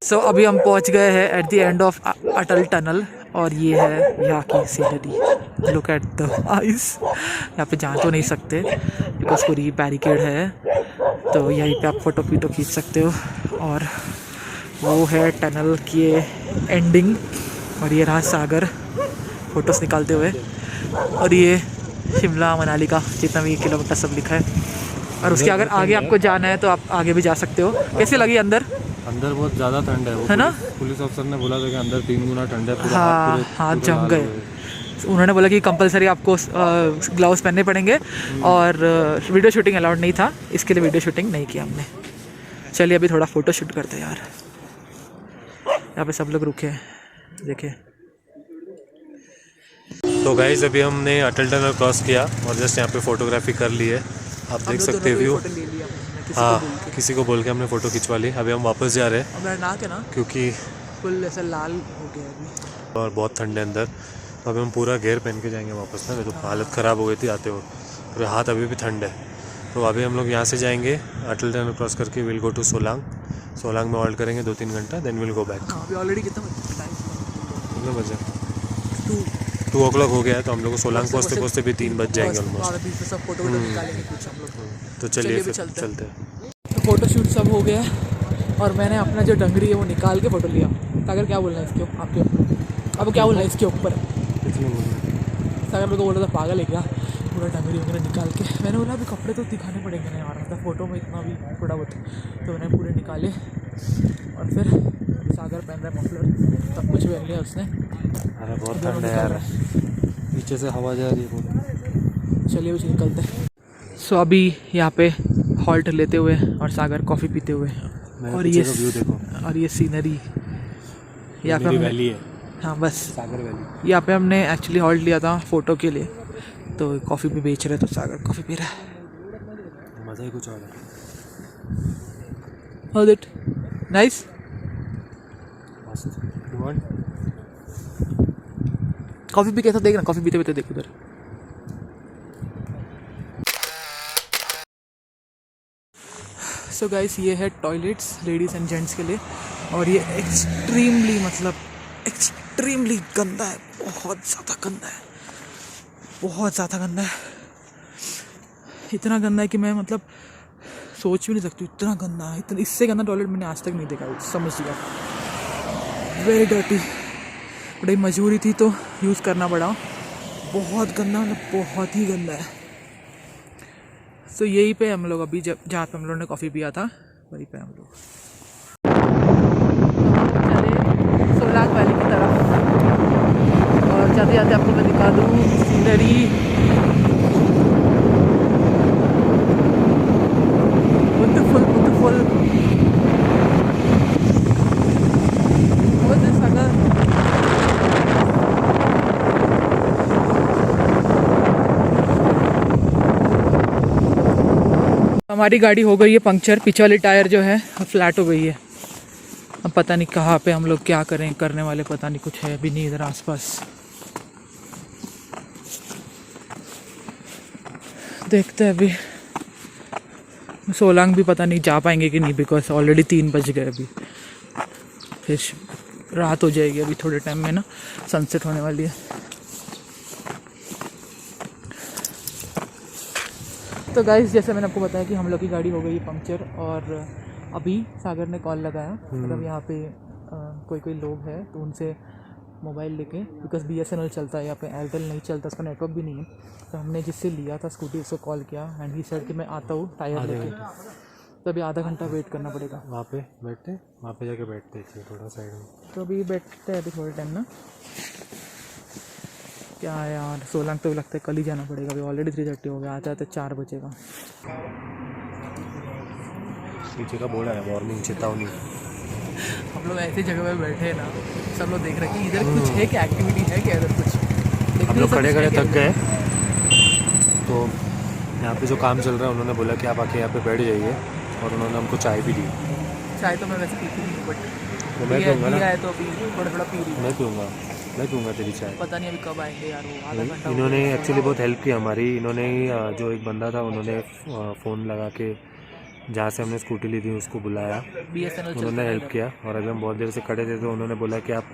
सो अभी हम पहुंच गए हैं at the end of Atal tunnel और ये है यहाँ की scenery. Look at the ice. यहाँ पे जा तो नहीं सकते बिकॉज पूरी बैरिकेड है, तो यहीं पे आप फोटो खींच सकते हो। और वो है टनल की एंडिंग और ये रहा सागर फोटोस निकालते हुए। और ये शिमला मनाली का जितना भी किलोमीटर सब लिखा है। और उसके अगर आगे आपको जाना है तो आप आगे भी जा सकते हो। कैसी लगी अंदर? अंदर बहुत ज़्यादा ठंड है वो, है ना? पुलिस ऑफिसर ने बोला था कि अंदर 3 गुना ठंड है। पूरा हाँ, हाथ जम गए। उन्होंने बोला कि कंपलसरी आपको ग्लव्स पहनने पड़ेंगे और वीडियो शूटिंग अलाउड नहीं था, इसके लिए वीडियो शूटिंग नहीं किया हमने। चलिए अभी थोड़ा फ़ोटो शूट करते हैं यार। यहाँ पे सब लोग रुके हैं, देखिए। तो गाइस अभी हमने अटल टनल क्रॉस किया और जस्ट यहाँ पे फोटोग्राफी कर ली है। आप देख सकते हैं व्यू। हाँ, किसी को बोल के हमने फ़ोटो खिंचवा ली। अभी हम वापस जा रहे हैं क्योंकि फुल ऐसा लाल हो गया अभी और बहुत ठंड है अंदर। तो अभी हम पूरा घेर पहन के जाएंगे वापस ना, तो हालत ख़राब हो गई थी आते वक्त और हाथ अभी भी ठंड है। तो अभी हम लोग यहाँ से जाएंगे अटल टनल क्रॉस करके will go to Solang. Solang में हॉल्ट करेंगे 2-3 घंटा, देन विल गो बैक। अभी ऑलरेडी कितना बजे 2 o'clock हो गया है, तो हम लोग को सोलांग पहुँचते पहुँचते भी 3 बज जाएंगे ऑलमोस्ट। तो चलिए फिर चलते हैं। तो फोटो शूट सब हो गया और मैंने अपना जो डंगरी है वो निकाल के फ़ोटो लिया। सागर क्या बोलना है इसके आपके ऊपर? अब क्या बोलना है इसके ऊपर? सागर मेरे को बोला था पागल है क्या, पूरा डंगरी वगैरह निकाल के। मैंने बोला अभी कपड़े तो दिखाने पड़ेंगे ना यार, मतलब फ़ोटो में इतना भी थोड़ा बहुत। तो मैंने पूरे निकाले और फिर सागर पहन रहा है मफलर, सब कुछ पहन लिया उसने। अरे बहुत ठंड है यार, नीचे से हवा जा रही है। चलिए उसे निकलते हैं। सो अभी यहाँ पे हॉल्ट लेते हुए और सागर कॉफ़ी पीते हुए और ये व्यू देखो और ये सीनरी यहाँ पे वैली है। हाँ बस सागर वैली। यहाँ पे हमने एक्चुअली हॉल्ट लिया था फ़ोटो के लिए, तो कॉफ़ी भी बेच रहे, तो सागर कॉफ़ी पी रहा है। मज़ा ही कुछ और है। How is it? Nice? Coffee भी कैसा देख ना, कॉफ़ी पीते पीते देख उधर। सो गाइस ये है टॉयलेट्स लेडीज़ एंड जेंट्स के लिए और ये एक्सट्रीमली मतलब एक्सट्रीमली गंदा है, बहुत ज़्यादा गंदा है, बहुत ज़्यादा गंदा है। इतना गंदा है कि मैं मतलब सोच भी नहीं सकती, इतना गंदा है। इतना इससे गंदा टॉयलेट मैंने आज तक नहीं देखा, समझ लिया। वेरी डर्टी, बड़ी मजबूरी थी तो यूज़ करना पड़ा। बहुत गंदा, मतलब बहुत ही गंदा है। तो यहीं पे हम लोग अभी जहाँ पे हम लोगों ने कॉफ़ी पिया था वहीं पे हम लोग चले सोलांग वैली की तरफ। और जाते जाते आपको मैं दिखा दूँ सीनरी। ब्यूटीफुल हमारी गाड़ी हो गई है पंक्चर, पीछे वाली टायर जो है फ्लैट हो गई है। अब पता नहीं कहाँ पे हम लोग क्या करें, करने वाले पता नहीं, कुछ है भी नहीं इधर आसपास। देखते हैं अभी सोलांग भी पता नहीं जा पाएंगे कि नहीं, बिकॉज ऑलरेडी 3 बज गए। अभी फिर रात हो जाएगी अभी थोड़े टाइम में ना, सनसेट होने वाली है। तो गाइस जैसे मैंने आपको बताया कि हम लोग की गाड़ी हो गई पंक्चर और अभी सागर ने कॉल लगाया, मतलब यहाँ पे कोई लोग हैं तो उनसे मोबाइल लेके, बिकॉज BSNL चलता है यहाँ पे, एयरटेल नहीं चलता, उसका नेटवर्क भी नहीं है। तो हमने जिससे लिया था स्कूटी उसको कॉल किया एंड ही सेड कि मैं आता हूँ टायर लेके। तो अभी आधा घंटा वेट करना पड़ेगा। वहाँ पे बैठते, वहाँ पे जाके बैठते हैं थोड़ा साइड में। तो अभी बैठते हैं अभी थोड़े टाइम ना। क्या यार सोलांग तो लगता है कल ही जाना पड़ेगा, अभी ऑलरेडी 3:30 हो गया, आते आते 4 बजेगा। पीछे का बोर्ड है वार्निंग चेतावनी। हम लोग ऐसी जगह पे बैठे हैं ना, सब लोग देख रहे हैं कि इधर कुछ है क्या, एक्टिविटी है क्या इधर कुछ। हम लोग खड़े खड़े थक गए, तो यहाँ पे जो काम चल रहा है उन्होंने बोला कि आप आके यहाँ पे बैठ जाइए और उन्होंने हमको चाय भी दी। चाय तो मैं वैसे पीती नहीं, बट तो मैं पीऊँगा ना, है तो अभी थोड़ा पी रही। मैं पीऊँगा तेरी चाय। पता नहीं अभी कब आएंगे यार वो, आधा घंटा। इन्होंने एक्चुअली बहुत हेल्प की हमारी। इन्होंने ही जो एक बंदा था उन्होंने फ़ोन लगा के जहाँ से हमने स्कूटी ली थी उसको बुलाया, BSNL उन्होंने हेल्प किया। और अभी हम बहुत देर से खड़े थे तो उन्होंने बोला कि आप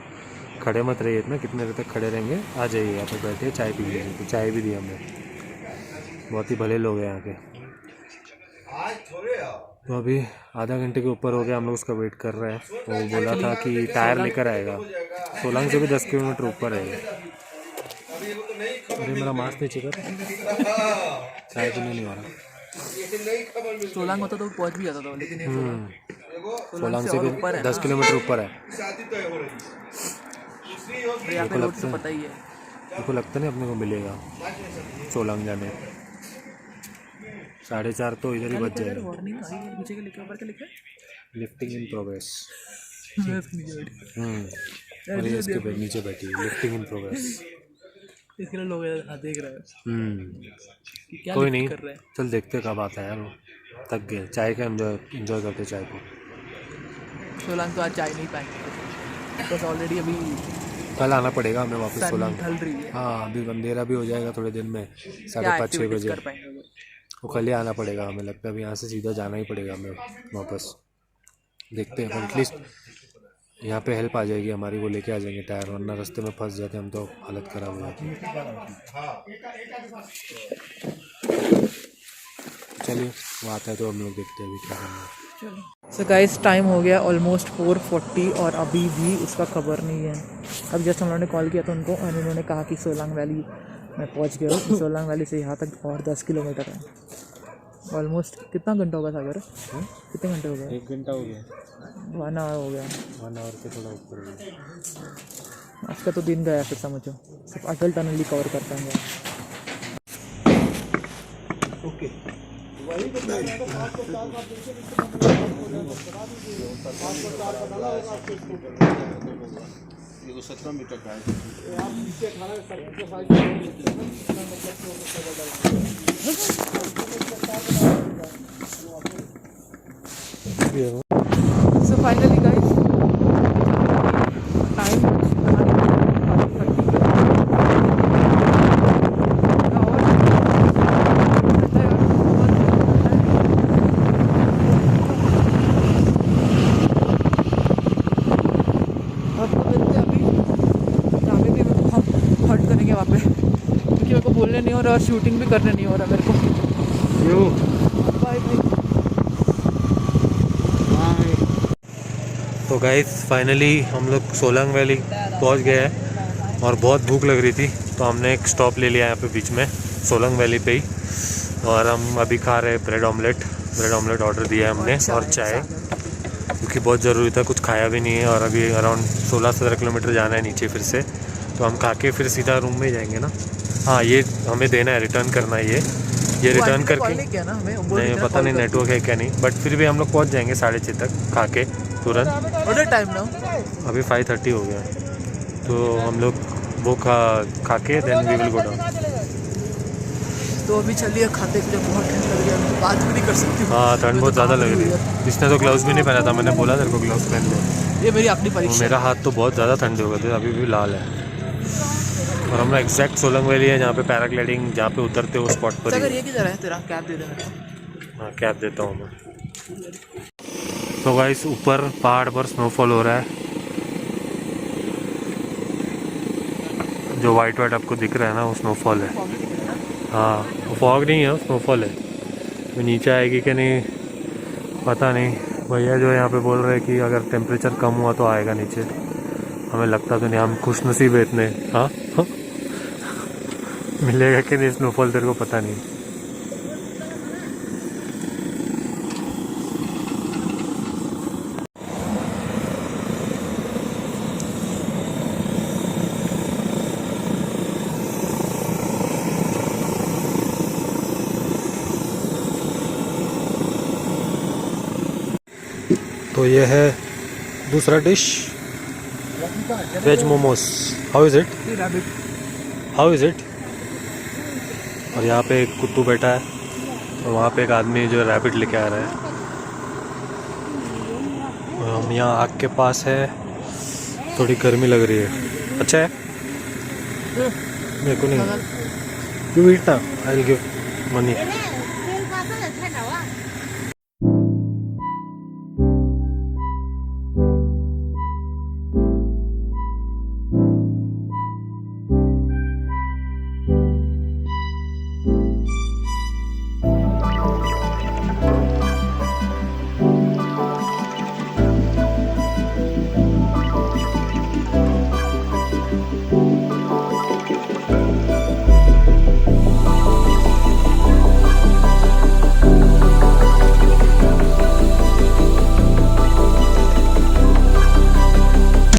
खड़े मत रहिए इतना, कितने देर तक खड़े रहेंगे, आ जाइए यहाँ पे बैठिए, चाय पी लीजिए। तो चाय भी दी हमने, बहुत ही भले लोग हैं यहाँ के। तो अभी आधा घंटे के ऊपर हो गया, हम लोग उसका वेट कर रहे हैं। वो बोला था कि टायर लेकर आएगा। सोलांग से भी 10 किलोमीटर ऊपर है। अरे मेरा मास्क नीचे कर, चाय पीने नहीं हो रहा। सोलांग होता तो पहुंच भी जाता था, लेकिन ये सोलांग से भी 10 किलोमीटर ऊपर है। यहाँ पे रोड तो पता ही है। देखो लगता नहीं अपने को मिलेगा सोलांग जाने। 4:30 तो इधर ही बच जाएगा। वार्निंग आई है नीचे के, लिखा ऊपर के लिखा लिफ्टिंग इन प्रोग्रेस। है। और ये इसके नीचे बैठी है, लिफ्टिंग इन प्रोग्रेस। इसके लिए लोग देख रहे हैं क्या कोई नहीं, कर रहे हैं। चल देखते कब आता है यार। वो थक गए, चाय का एंजॉय करते चाय को। सोलांग तो आज चाय नहीं पाएंगे, बस ऑलरेडी अभी कल आना पड़ेगा हमें वापस सोलांग। ढल रही है। हाँ अभी अंधेरा भी हो जाएगा थोड़े दिन में, 5:30-6 बजे। कर पाएंगे वो कल ही आना पड़ेगा हमें, लगता है अभी यहाँ से सीधा जाना ही पड़ेगा हमें वापस। देखते हैं, एटलीस्ट यहाँ पे हेल्प आ जाएगी हमारी, वो लेके आ जाएंगे टायर, वरना रास्ते में फंस जाते हम तो हालत ख़राब हो जाती है। चलिए वो आता है तो हम लोग देखते हैं अभी क्या करना है। सो गाइस टाइम हो गया ऑलमोस्ट 4:40 और अभी भी उसका खबर नहीं है। अब जस्ट हम लोगों ने कॉल किया था उनको और उन्होंने कहा कि सोलांग वैली मैं पहुंच गया हूँ। सोलांग वैली से यहाँ तक और 10 किलोमीटर है। ऑलमोस्ट कितना घंटा होगा सागर? कितने घंटे हो गए? 1 घंटा हो गया, 1 आवर हो गया। 1 आवर के थोड़ा ऊपर हो गया। आज का तो दिन गया फिर समझो, सिर्फ अटल टनल ही कवर कर पाएंगे। ओके ये तो 17 मीटर का है। सो फाइनली गाइस टाइम करेंगे वहाँ पे, क्योंकि मेरे को बोलने नहीं हो रहा और शूटिंग भी करने नहीं हो रहा मेरे को। बाय तो गाइस फाइनली हम लोग सोलांग वैली पहुंच गए हैं और बहुत भूख लग रही थी, तो हमने एक स्टॉप ले लिया यहाँ पे बीच में सोलांग वैली पे ही। और हम अभी खा रहे हैं ब्रेड ऑमलेट ऑर्डर दिया है हमने, और चाय, क्योंकि बहुत ज़रूरी था, कुछ खाया भी नहीं है। और अभी अराउंड 16-17 किलोमीटर जाना है नीचे फिर से, तो हम खा के फिर सीधा रूम में जाएंगे ना। हाँ ये हमें देना है, रिटर्न करना है ये रिटर्न करके। नहीं पता नहीं नेटवर्क है क्या नहीं, बट फिर भी हम लोग पहुँच जाएंगे 6:30 तक खा के तुरंत। टाइम ना अभी 5:30 हो गया, तो हम लोग वो खा के then we will go down. तो अभी चलिए खाते पीते, बहुत ठंड लग रही है, बात भी नहीं कर सकती। हाँ ठंड बहुत ज़्यादा लग रही है। इसने तो ग्लव्स भी नहीं पहना था, मैंने बोला तेरे को ग्लव्स पहन लो। ये मेरी अपनी परीक्षा। मेरा हाथ तो बहुत ज़्यादा ठंडे हो गए थे, अभी भी लाल है। और हम एग्जैक्ट सोलंग वैली है जहाँ पे पैराग्लाइडिंग, जहाँ पे उतरते हो स्पॉट पर। अगर ये किधर है तेरा कैब दे दे मेरे को। हाँ कैब देता हूँ मैं। तो गाइस ऊपर पहाड़ पर स्नोफॉल हो रहा है, जो वाइट आपको दिख रहा है ना वो स्नोफॉल है। हाँ वो फॉग नहीं है, स्नोफॉल है। तो नीचे आएगी कि नहीं पता नहीं, भैया जो यहाँ पे बोल रहे हैं कि अगर टेम्परेचर कम हुआ तो आएगा नीचे। हमें लगता तो नहीं, हम खुशनसीब है इतने। हाँ मिलेगा कि नहीं स्नोफॉल तेरे को पता नहीं। तो ये है दूसरा dish, veg momos. How is it? और यहाँ पे एक कुत्तू बैठा है, और वहाँ पे एक आदमी जो रैबिट लेके आ रहा है। और हम यहाँ आग के पास है, थोड़ी गर्मी लग रही है। अच्छा है, मेरे को नहीं। यू ईट ना, आई विल गिव मनी।